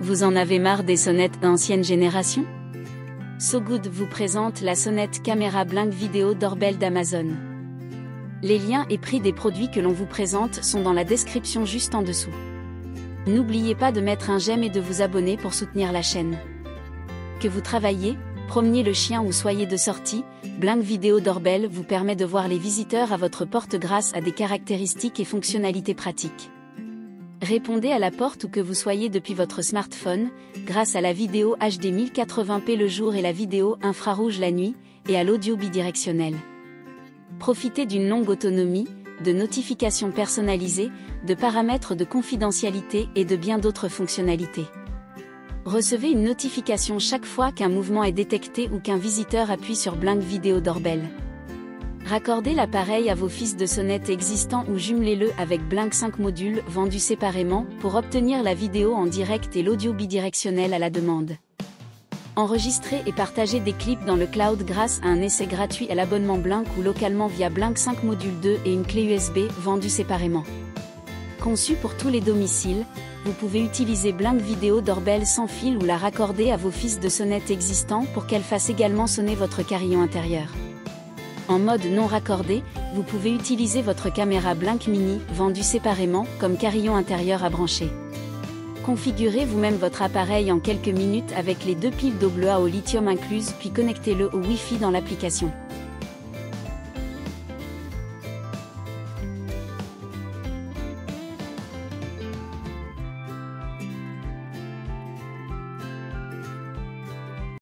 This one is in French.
Vous en avez marre des sonnettes d'ancienne génération? SoGood vous présente la sonnette caméra Blink Video Doorbell d'Amazon. Les liens et prix des produits que l'on vous présente sont dans la description juste en dessous. N'oubliez pas de mettre un j'aime et de vous abonner pour soutenir la chaîne. Que vous travaillez, promeniez le chien ou soyez de sortie, Blink Video Doorbell vous permet de voir les visiteurs à votre porte grâce à des caractéristiques et fonctionnalités pratiques. Répondez à la porte où que vous soyez depuis votre smartphone, grâce à la vidéo HD 1080p le jour et la vidéo infrarouge la nuit, et à l'audio bidirectionnel. Profitez d'une longue autonomie, de notifications personnalisées, de paramètres de confidentialité et de bien d'autres fonctionnalités. Recevez une notification chaque fois qu'un mouvement est détecté ou qu'un visiteur appuie sur Blink Video Doorbell. Raccordez l'appareil à vos fils de sonnette existants ou jumelez-le avec Blink 5 modules vendus séparément pour obtenir la vidéo en direct et l'audio bidirectionnel à la demande. Enregistrez et partagez des clips dans le cloud grâce à un essai gratuit à l'abonnement Blink ou localement via Blink 5 module 2 et une clé USB vendue séparément. Conçu pour tous les domiciles, vous pouvez utiliser Blink Video Doorbell sans fil ou la raccorder à vos fils de sonnette existants pour qu'elle fasse également sonner votre carillon intérieur. En mode non raccordé, vous pouvez utiliser votre caméra Blink Mini, vendue séparément, comme carillon intérieur à brancher. Configurez vous-même votre appareil en quelques minutes avec les 2 piles d'eau bleue au lithium incluses puis connectez-le au Wi-Fi dans l'application.